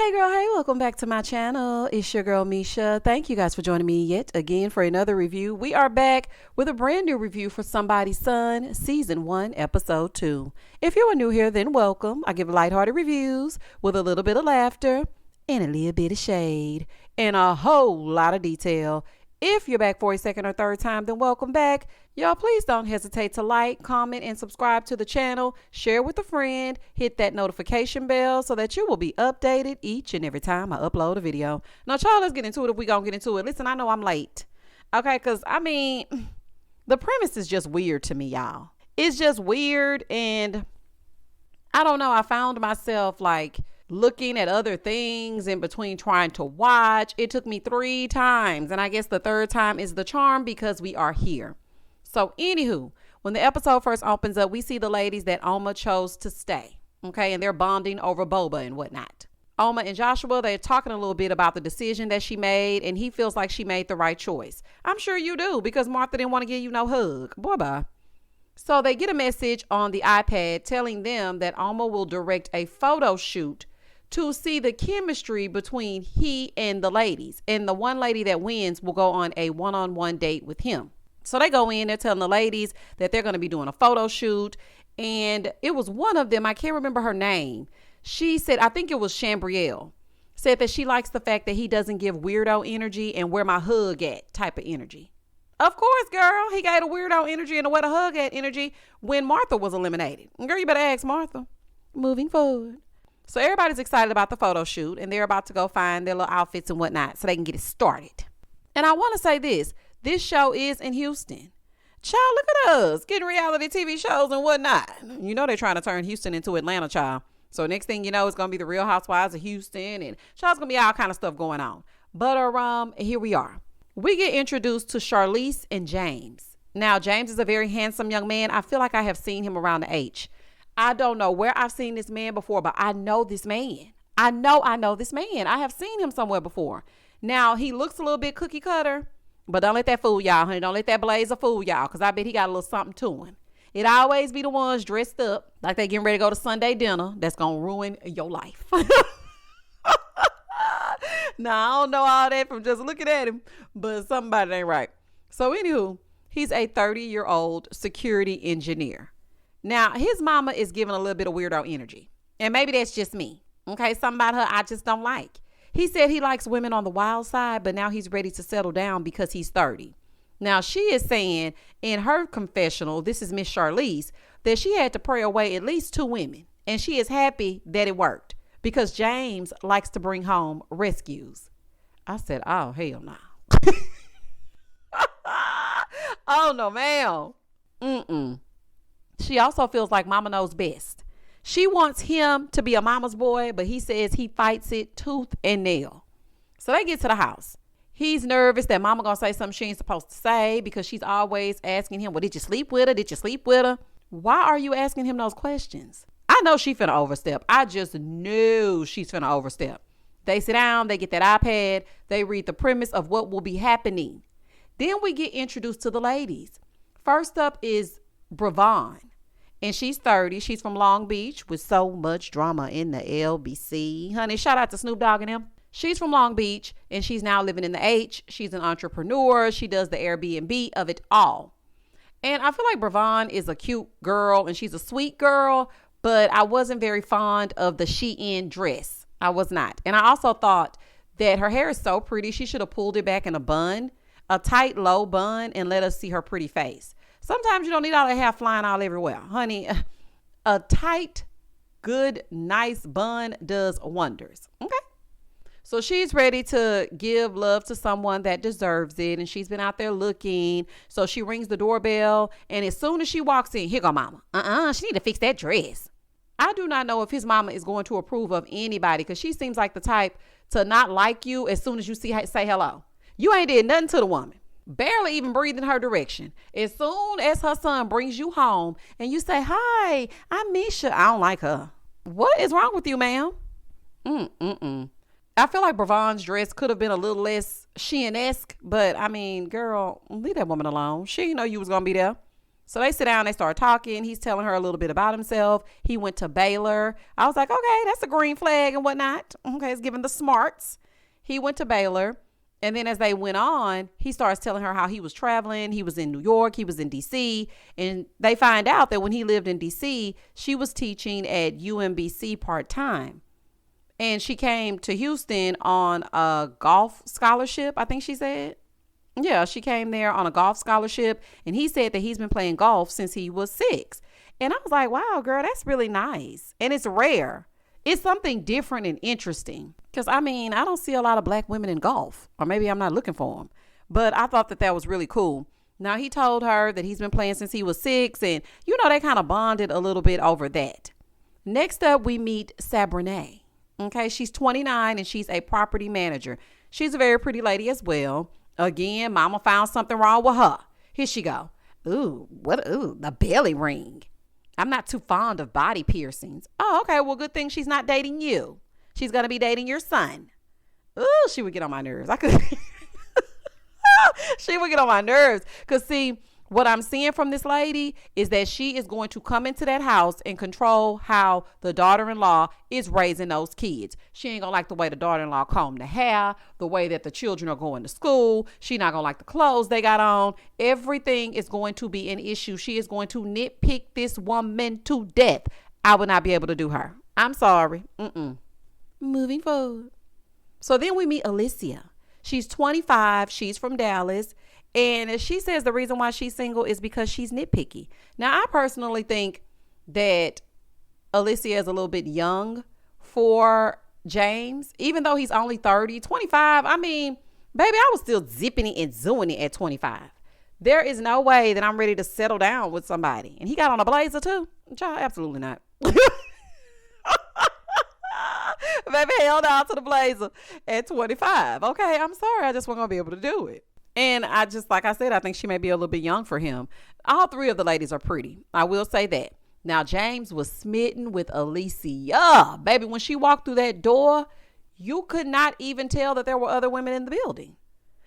Hey girl, hey, welcome back to my channel. It's your girl Misha. Thank you guys for joining me yet again for another review. We are back with a brand new review for Somebody's Son, Season 1, Episode 2. If you are new here, then welcome. I give lighthearted reviews with a little bit of laughter and a little bit of shade and a whole lot of detail. If you're back for a second or third time, then welcome back. Y'all, please don't hesitate to like, comment, and subscribe to the channel. Share with a friend. Hit that notification bell so that you will be updated each and every time I upload a video. Now, y'all, let's get into it if we gonna get into it. Listen, I know I'm late. Okay, because, the premise is just weird to me, y'all. It's just weird, and I don't know. I found myself, looking at other things in between trying to watch. It took me 3 times, and I guess the third time is the charm because we are here. So anywho, when the episode first opens up, we see the ladies that Oma chose to stay, okay, and they're bonding over boba and whatnot. Oma and Joshua, they're talking a little bit about the decision that she made, and he feels like she made the right choice. I'm sure you do, because Martha didn't want to give you no hug. Boy, bye. So they get a message on the iPad telling them that Oma will direct a photo shoot to see the chemistry between he and the ladies. And the one lady that wins will go on a one-on-one date with him. So they go in, they're telling the ladies that they're going to be doing a photo shoot. And it was one of them, I can't remember her name. She said, I think it was Chambrielle, said that she likes the fact that he doesn't give weirdo energy and where my hug at type of energy. Of course, girl, he got a weirdo energy and a where the hug at energy when Martha was eliminated. Girl, you better ask Martha. Moving forward. So everybody's excited about the photo shoot, and they're about to go find their little outfits and whatnot so they can get it started. And I want to say this show is in Houston. Child, look at us getting reality TV shows and whatnot. You know they're trying to turn Houston into Atlanta, child. So next thing you know, it's going to be the Real Housewives of Houston, and child's going to be all kind of stuff going on. But here we are. We get introduced to Charlize and James. Now, James is a very handsome young man. I feel like I have seen him around the H. I don't know where I've seen this man before, but I know this man. I know this man. I have seen him somewhere before. Now, he looks a little bit cookie cutter, but don't let that fool y'all, honey. Don't let that blazer fool y'all, because I bet he got a little something to him. It always be the ones dressed up like they getting ready to go to Sunday dinner that's going to ruin your life. Now, I don't know all that from just looking at him, but something about it ain't right. So, anywho, he's a 30-year-old security engineer. Now, his mama is giving a little bit of weirdo energy. And maybe that's just me. Okay, something about her I just don't like. He said he likes women on the wild side, but now he's ready to settle down because he's 30. Now, she is saying in her confessional, this is Miss Charlize, that she had to pray away at least 2 women. And she is happy that it worked because James likes to bring home rescues. I said, oh, hell no. Oh, no, ma'am. She also feels like mama knows best. She wants him to be a mama's boy, but he says he fights it tooth and nail. So they get to the house. He's nervous that mama gonna say something she ain't supposed to say because she's always asking him, well, did you sleep with her? Did you sleep with her? Why are you asking him those questions? I know she finna overstep. I just knew she's finna overstep. They sit down, they get that iPad, they read the premise of what will be happening. Then we get introduced to the ladies. First up is Bravon. And she's 30. She's from Long Beach with so much drama in the LBC. Honey, shout out to Snoop Dogg and him. She's from Long Beach and she's now living in the H. She's an entrepreneur. She does the Airbnb of it all. And I feel like Bravon is a cute girl and she's a sweet girl, but I wasn't very fond of the Shein dress. I was not. And I also thought that her hair is so pretty. She should have pulled it back in a bun, a tight, low bun, and let us see her pretty face. Sometimes you don't need all that hair flying all everywhere. Honey, a tight, good, nice bun does wonders. Okay. So she's ready to give love to someone that deserves it. And she's been out there looking. So she rings the doorbell. And as soon as she walks in, here go mama. She need to fix that dress. I do not know if his mama is going to approve of anybody because she seems like the type to not like you as soon as you say hello. You ain't did nothing to the woman. Barely even breathe in her direction. As soon as her son brings you home and you say, hi, I'm Misha. I don't like her. What is wrong with you, ma'am? I feel like Bravon's dress could have been a little less Shein-esque, but I mean, girl, leave that woman alone. She didn't know you was going to be there. So they sit down, they start talking. He's telling her a little bit about himself. He went to Baylor. I was like, okay, that's a green flag and whatnot. Okay, it's giving the smarts. He went to Baylor. And then as they went on, he starts telling her how he was traveling. He was in New York. He was in D.C. And they find out that when he lived in D.C., she was teaching at UMBC part-time. And she came to Houston on a golf scholarship, I think she said. Yeah, she came there on a golf scholarship. And he said that he's been playing golf since he was 6. And I was like, wow, girl, that's really nice. And it's rare. It's something different and interesting. Because, I mean, I don't see a lot of black women in golf. Or maybe I'm not looking for them. But I thought that was really cool. Now, he told her that he's been playing since he was 6. And, you know, they kind of bonded a little bit over that. Next up, we meet Sabrina. Okay, she's 29 and she's a property manager. She's a very pretty lady as well. Again, mama found something wrong with her. Here she go. Ooh, the belly ring. I'm not too fond of body piercings. Oh, okay. Well, good thing she's not dating you. She's going to be dating your son. Ooh, she would get on my nerves. She would get on my nerves. Because, see, what I'm seeing from this lady is that she is going to come into that house and control how the daughter-in-law is raising those kids. She ain't going to like the way the daughter-in-law comb the hair, the way that the children are going to school. She not going to like the clothes they got on. Everything is going to be an issue. She is going to nitpick this woman to death. I would not be able to do her. I'm sorry. Moving forward. So then we meet Alicia. She's 25. She's from Dallas. And she says the reason why she's single is because she's nitpicky. Now, I personally think that Alicia is a little bit young for James, even though he's only 30, 25. I mean, baby, I was still zipping it and zooing it at 25. There is no way that I'm ready to settle down with somebody. And he got on a blazer too? Child, absolutely not. Baby, held on to the blazer at 25. Okay, I'm sorry. I just wasn't going to be able to do it. And I just, like I said, I think she may be a little bit young for him. All 3 of the ladies are pretty. I will say that. Now, James was smitten with Alicia. Baby, when she walked through that door, you could not even tell that there were other women in the building.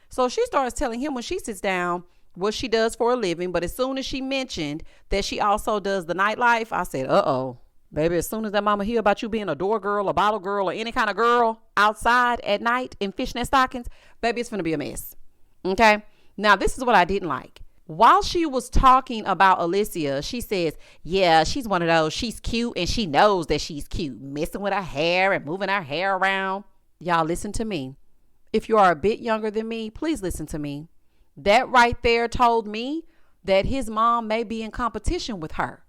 So she starts telling him when she sits down what she does for a living. But as soon as she mentioned that she also does the nightlife, I said, uh-oh. Baby, as soon as that mama hear about you being a door girl, a bottle girl, or any kind of girl outside at night in fishnet stockings, baby, it's finna be a mess. Okay. Now, this is what I didn't like. While she was talking about Alicia, she says, yeah, she's one of those. She's cute and she knows that she's cute. Messing with her hair and moving her hair around. Y'all listen to me. If you are a bit younger than me, please listen to me. That right there told me that his mom may be in competition with her.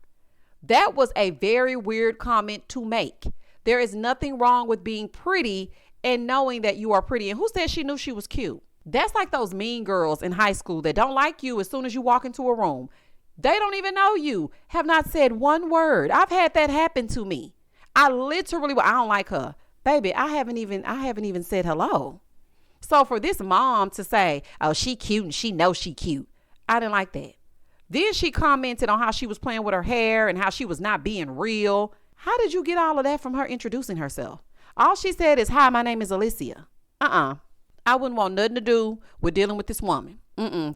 That was a very weird comment to make. There is nothing wrong with being pretty and knowing that you are pretty. And who said she knew she was cute? That's like those mean girls in high school that don't like you as soon as you walk into a room. They don't even know you, have not said one word. I've had that happen to me. I don't like her. Baby, I haven't even said hello. So for this mom to say, oh, she cute and she knows she cute, I didn't like that. Then she commented on how she was playing with her hair and how she was not being real. How did you get all of that from her introducing herself? All she said is, hi, my name is Alicia. I wouldn't want nothing to do with dealing with this woman.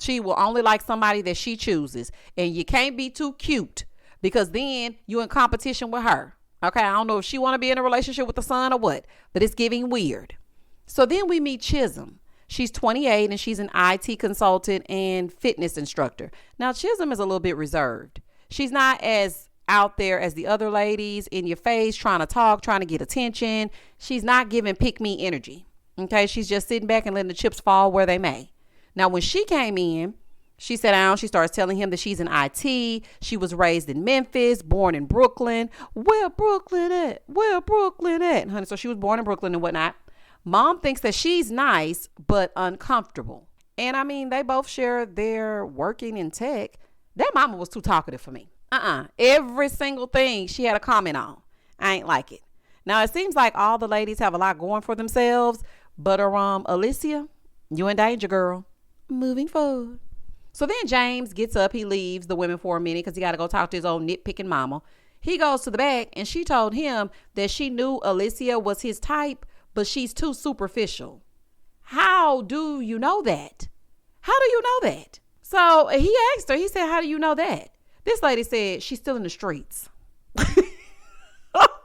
She will only like somebody that she chooses. And you can't be too cute because then you're in competition with her. Okay, I don't know if she want to be in a relationship with the son or what, but it's giving weird. So then we meet Chisholm. She's 28 and she's an IT consultant and fitness instructor. Now, Chisholm is a little bit reserved. She's not as out there as the other ladies, in your face, trying to talk, trying to get attention. She's not giving pick me energy. Okay, she's just sitting back and letting the chips fall where they may. Now, when she came in, she sat down. She starts telling him that she's in IT. She was raised in Memphis, born in Brooklyn. Where Brooklyn at? And honey, so she was born in Brooklyn and whatnot. Mom thinks that she's nice, but uncomfortable. And I mean, they both share their working in tech. That mama was too talkative for me. Every single thing she had a comment on. I ain't like it. Now, it seems like all the ladies have a lot going for themselves. But Alicia, you in danger, girl. Moving forward. So then James gets up. He leaves the women for a minute because he got to go talk to his own nitpicking mama. He goes to the back and she told him that she knew Alicia was his type, but she's too superficial. How do you know that? How do you know that? So he asked her, he said, how do you know that? This lady said she's still in the streets.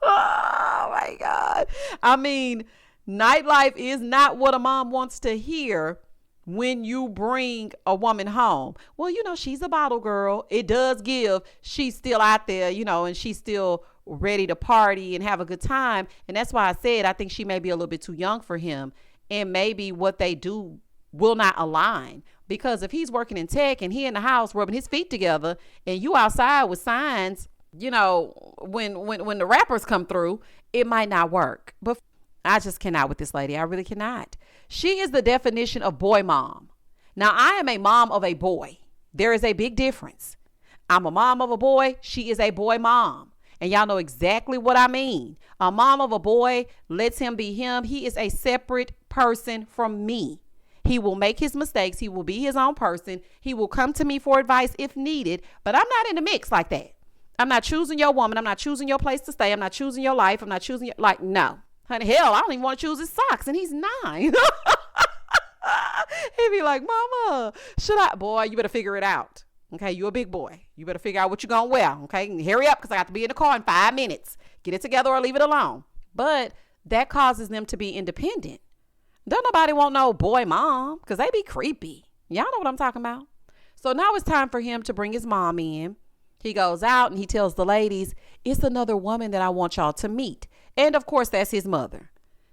Oh my God. I mean, nightlife is not what a mom wants to hear when you bring a woman home. Well, she's a bottle girl. It does give. She's still out there, and she's still ready to party and have a good time. And that's why I said I think she may be a little bit too young for him. And maybe what they do will not align. Because if he's working in tech and he in the house rubbing his feet together and you outside with signs, when the rappers come through, it might not work. But I just cannot with this lady. I really cannot. She is the definition of boy mom. Now, I am a mom of a boy. There is a big difference. I'm a mom of a boy. She is a boy mom. And y'all know exactly what I mean. A mom of a boy lets him be him. He is a separate person from me. He will make his mistakes. He will be his own person. He will come to me for advice if needed. But I'm not in the mix like that. I'm not choosing your woman. I'm not choosing your place to stay. I'm not choosing your life. I'm not choosing your, no. Honey, hell, I don't even want to choose his socks. And he's 9. He'd be like, Mama, should I? Boy, you better figure it out. Okay, you a big boy. You better figure out what you're going to wear. Okay, hurry up because I got to be in the car in 5 minutes. Get it together or leave it alone. But that causes them to be independent. Don't nobody want no boy mom because they be creepy. Y'all know what I'm talking about. So now it's time for him to bring his mom in. He goes out and he tells the ladies, it's another woman that I want y'all to meet. And of course, that's his mother.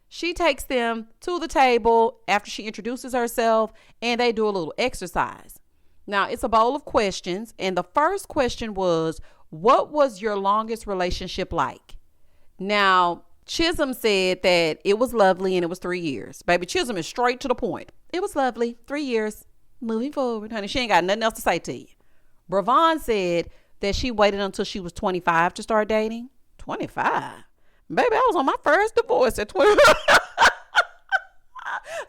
She takes them to the table after she introduces herself and they do a little exercise. Now, it's a bowl of questions. And the first question was, what was your longest relationship like? Now, Chisholm said that it was lovely and it was 3 years. Baby, Chisholm is straight to the point. It was lovely. 3 years. Moving forward, honey. She ain't got nothing else to say to you. Bravon said that she waited until she was 25 to start dating. 25? Baby, I was on my first divorce at 25.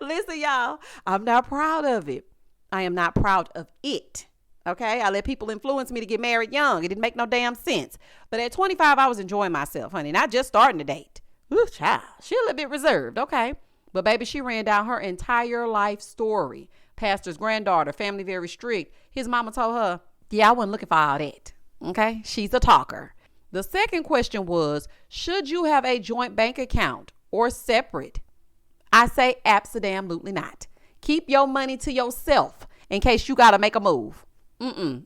Listen, y'all, I'm not proud of it. I am not proud of it. Okay, I let people influence me to get married young. It didn't make no damn sense. But at 25, I was enjoying myself, honey. Not just starting to date. Ooh, child. She a little bit reserved. Okay. But baby, she ran down her entire life story. Pastor's granddaughter, family very strict. His mama told her, yeah, I wasn't looking for all that. Okay. She's a talker. The second question was, should you have a joint bank account or separate? I say absolutely not. Keep your money to yourself in case you got to make a move. I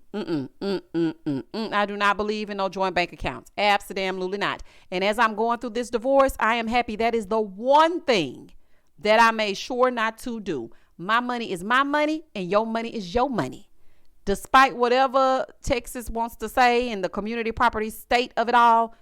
do not believe in no joint bank accounts. Absolutely not. And as I'm going through this divorce, I am happy. That is the one thing that I made sure not to do. My money is my money and your money is your money. Despite whatever Texas wants to say and the community property state of it all,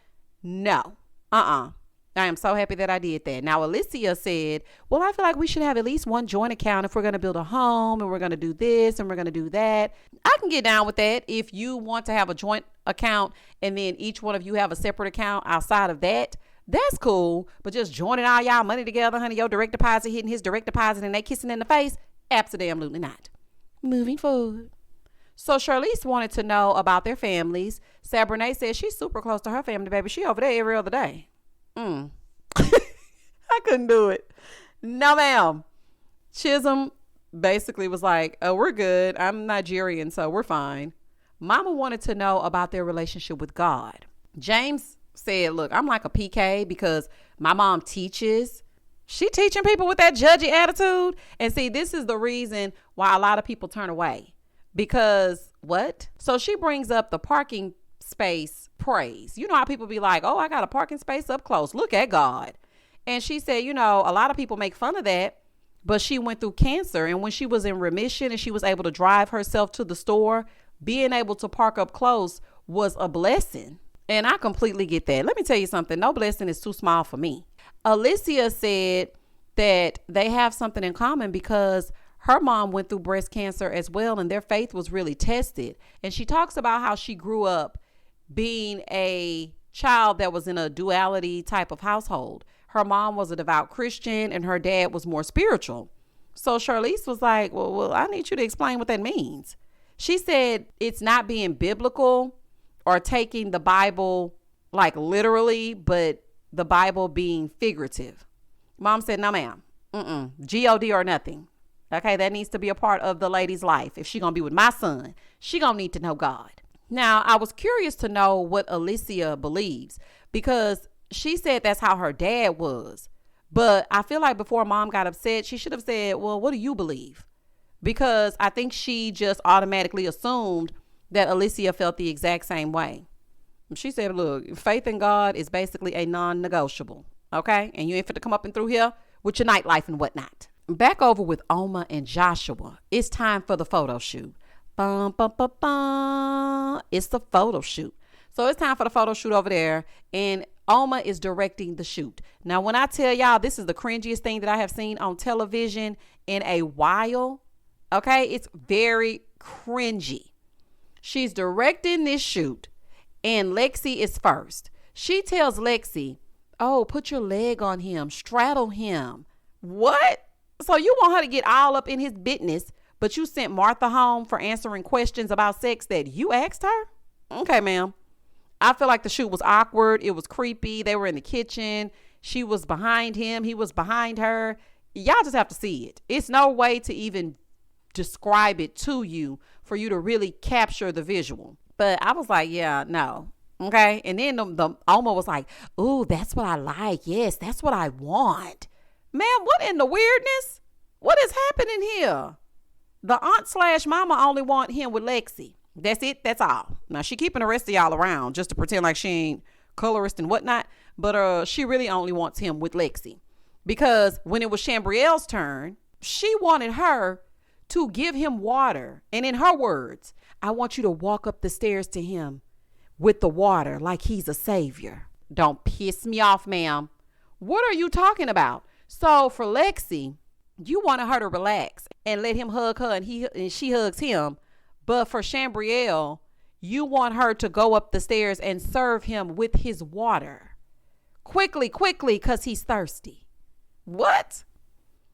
no. I am so happy that I did that. Now, Alicia said, well, I feel like we should have at least one joint account if we're going to build a home and we're going to do this and we're going to do that. I can get down with that if you want to have a joint account and then each one of you have a separate account outside of that. That's cool. But just joining all y'all money together, honey, your direct deposit hitting his direct deposit and they kissing in the face? Absolutely not. Moving forward. So Charlize wanted to know about their families. Sabrina said she's super close to her family, baby. She over there every other day. I couldn't do it. No, ma'am. Chisholm basically was like, oh, we're good. I'm Nigerian, so we're fine. Mama wanted to know about their relationship with God. James said, look, I'm like a PK because my mom teaches. She teaching people with that judgy attitude. And see, this is the reason why a lot of people turn away. Because what? So she brings up the parking space praise. You know how people be like, oh, I got a parking space up close. Look at God. And she said, a lot of people make fun of that, but she went through cancer. And when she was in remission and she was able to drive herself to the store, being able to park up close was a blessing. And I completely get that. Let me tell you something. No blessing is too small for me. Alicia said that they have something in common because her mom went through breast cancer as well, and their faith was really tested. And she talks about how she grew up being a child that was in a duality type of household. Her mom was a devout Christian and her dad was more spiritual. So Charlize was like, well, I need you to explain what that means. She said it's not being biblical or taking the Bible like literally, but the Bible being figurative. Mom said, no, ma'am. G-O-D or nothing. Okay, that needs to be a part of the lady's life. If she gonna be with my son, she gonna need to know God. Now, I was curious to know what Alicia believes because she said that's how her dad was. But I feel like before mom got upset, she should have said, well, what do you believe? Because I think she just automatically assumed that Alicia felt the exact same way. She said, look, faith in God is basically a non-negotiable. Okay. And you ain't fit to come up and through here with your nightlife and whatnot. Back over with Oma and Joshua. It's time for the photo shoot. Bum, bum, bum, bum. It's the photo shoot. So it's time for the photo shoot over there. And Oma is directing the shoot. Now, when I tell y'all this is the cringiest thing that I have seen on television in a while, okay, it's very cringy. She's directing this shoot and Lexi is first. She tells Lexi, oh, put your leg on him, straddle him. What? So you want her to get all up in his business, but you sent Martha home for answering questions about sex that you asked her? Okay, ma'am. I feel like the shoot was awkward. It was creepy. They were in the kitchen. She was behind him. He was behind her. Y'all just have to see it. It's no way to even describe it to you for you to really capture the visual. But I was like, yeah, no. Okay. And then the Oma was like, ooh, that's what I like. Yes, that's what I want. Man, what in the weirdness? What is happening here? The aunt / mama only want him with Lexi. That's it. That's all. Now she keeping the rest of y'all around just to pretend like she ain't colorist and whatnot. But she really only wants him with Lexi. Because when it was Chambrielle's turn, she wanted her to give him water. And in her words, I want you to walk up the stairs to him with the water like he's a savior. Don't piss me off, ma'am. What are you talking about? So for Lexi, you wanted her to relax and let him hug her and she hugs him. But for Chambrielle, you want her to go up the stairs and serve him with his water. Quickly, because he's thirsty. What?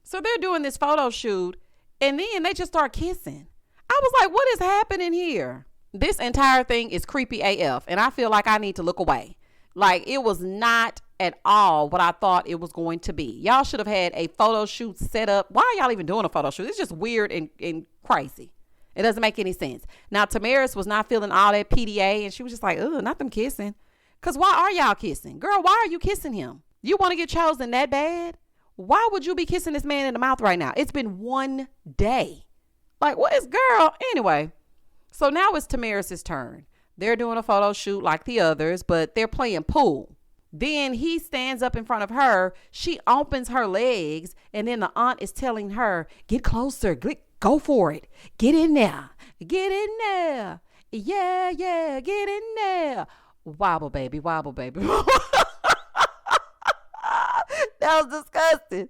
So they're doing this photo shoot and then they just start kissing. I was like, what is happening here? This entire thing is creepy AF and I feel like I need to look away. Like it was not at all what I thought it was going to be. Y'all should have had a photo shoot set up. Why are y'all even doing a photo shoot? It's just weird and crazy. It doesn't make any sense. Now, Tamaris was not feeling all that PDA and she was just like, ugh, not them kissing. Because why are y'all kissing? Girl, why are you kissing him? You want to get chosen that bad? Why would you be kissing this man in the mouth right now? It's been one day. Like, what is girl? Anyway, so now it's Tamaris' turn. They're doing a photo shoot like the others, but they're playing pool. Then he stands up in front of her. She opens her legs and then the aunt is telling her, get closer, go for it. Get in there. Get in there. Yeah, get in there. Wobble, baby, wobble, baby. That was disgusting.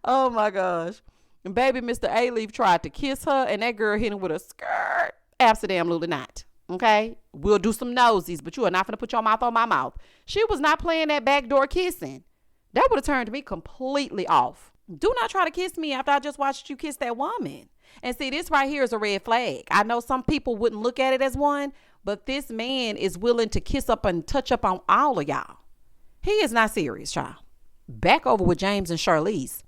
Oh, my gosh. And baby, Mr. A-Leaf tried to kiss her, and that girl hit him with a skirt. Absolutely not. Okay? We'll do some nosies, but you are not going to put your mouth on my mouth. She was not playing that backdoor kissing. That would have turned me completely off. Do not try to kiss me after I just watched you kiss that woman. And see, this right here is a red flag. I know some people wouldn't look at it as one, but this man is willing to kiss up and touch up on all of y'all. He is not serious, child. Back over with James and Charlize.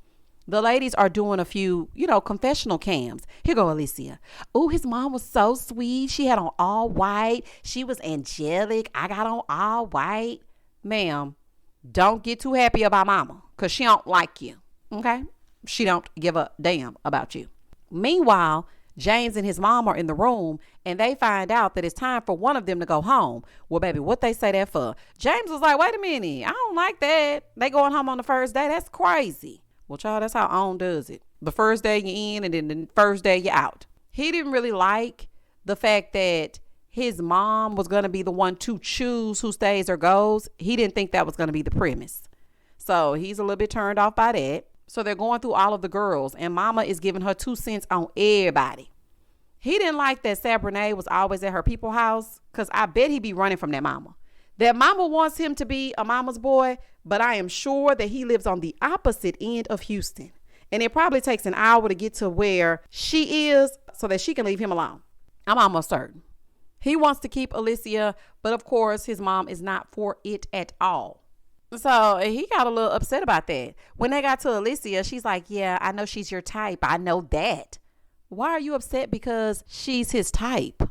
The ladies are doing a few, confessional cams. Here go Alicia. Oh, his mom was so sweet. She had on all white. She was angelic. I got on all white. Ma'am, don't get too happy about mama because she don't like you. Okay? She don't give a damn about you. Meanwhile, James and his mom are in the room and they find out that it's time for one of them to go home. Well, baby, what they say that for? James was like, wait a minute. I don't like that. They going home on the first day. That's crazy. Well, child, that's how OWN does it. The first day you in and then the first day you out. He didn't really like the fact that his mom was going to be the one to choose who stays or goes. He didn't think that was going to be the premise. So he's a little bit turned off by that. So they're going through all of the girls and mama is giving her 2 cents on everybody. He didn't like that Sabrina was always at her people's house because I bet he'd be running from that mama. That mama wants him to be a mama's boy, but I am sure that he lives on the opposite end of Houston. And it probably takes an hour to get to where she is so that she can leave him alone. I'm almost certain. He wants to keep Alicia, but of course his mom is not for it at all. So he got a little upset about that. When they got to Alicia, she's like, yeah, I know she's your type. I know that. Why are you upset because she's his type?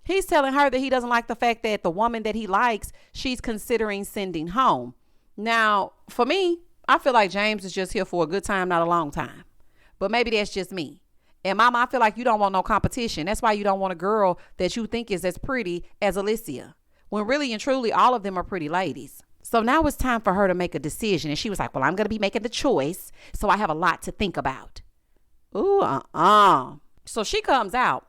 He's telling her that he doesn't like the fact that the woman that he likes, she's considering sending home. Now, for me, I feel like James is just here for a good time, not a long time. But maybe that's just me. And mama, I feel like you don't want no competition. That's why you don't want a girl that you think is as pretty as Alicia. When really and truly, all of them are pretty ladies. So now it's time for her to make a decision. And she was like, well, I'm going to be making the choice. So I have a lot to think about. Ooh, So she comes out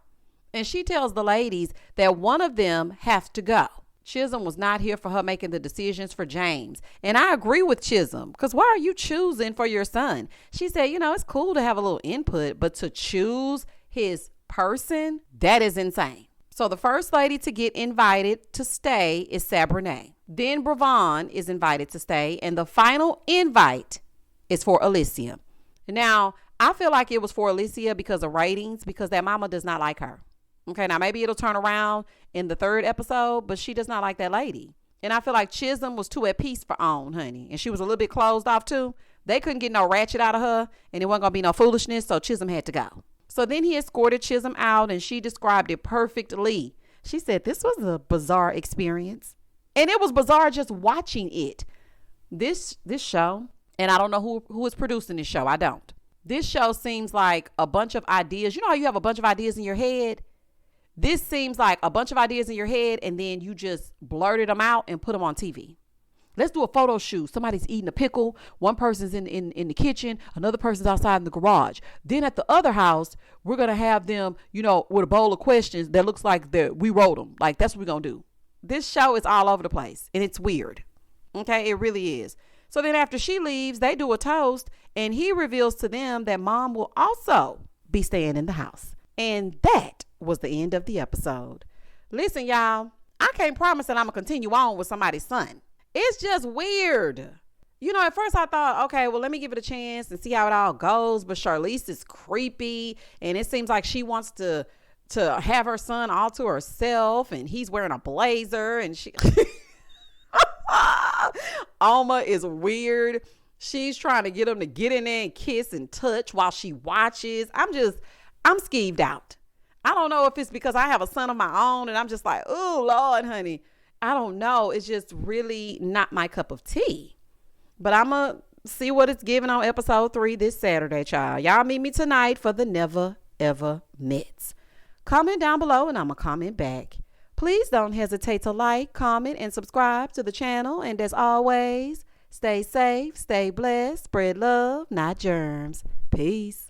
and she tells the ladies that one of them have to go. Chisholm was not here for her making the decisions for James. And I agree with Chisholm, because why are you choosing for your son? She said, it's cool to have a little input, but to choose his person, that is insane. So the first lady to get invited to stay is Sabrina. Then Bravon is invited to stay. And the final invite is for Alicia. Now, I feel like it was for Alicia because of ratings, because that mama does not like her. Okay, now maybe it'll turn around in the third episode, but she does not like that lady. And I feel like Chisholm was too at peace for OWN, honey. And she was a little bit closed off too. They couldn't get no ratchet out of her, and it wasn't going to be no foolishness, so Chisholm had to go. So then he escorted Chisholm out, and she described it perfectly. She said this was a bizarre experience. And it was bizarre just watching it. This show, and I don't know who is producing this show. I don't. This show seems like a bunch of ideas. You know how you have a bunch of ideas in your head? This seems like a bunch of ideas in your head, and then you just blurted them out and put them on TV. Let's do a photo shoot. Somebody's eating a pickle. One person's in the kitchen. Another person's outside in the garage. Then at the other house, we're going to have them, with a bowl of questions that looks like we wrote them. Like, that's what we're going to do. This show is all over the place, and it's weird. Okay, it really is. So then after she leaves, they do a toast, and he reveals to them that mom will also be staying in the house. And that was the end of the episode. Listen, y'all, I can't promise that I'm going to continue on with somebody's son. It's just weird. At first I thought, okay, well, let me give it a chance and see how it all goes. But Charlize is creepy, and it seems like she wants to have her son all to herself, and he's wearing a blazer, and she... Alma is weird. She's trying to get him to get in there and kiss and touch while she watches. I'm skeeved out. I don't know if it's because I have a son of my own and I'm just like, oh, Lord, honey. I don't know. It's just really not my cup of tea. But I'm going to see what it's giving on episode 3 this Saturday, child. Y'all meet me tonight for the Never Ever Mets. Comment down below and I'm going to comment back. Please don't hesitate to like, comment, and subscribe to the channel. And as always, stay safe, stay blessed, spread love, not germs. Peace.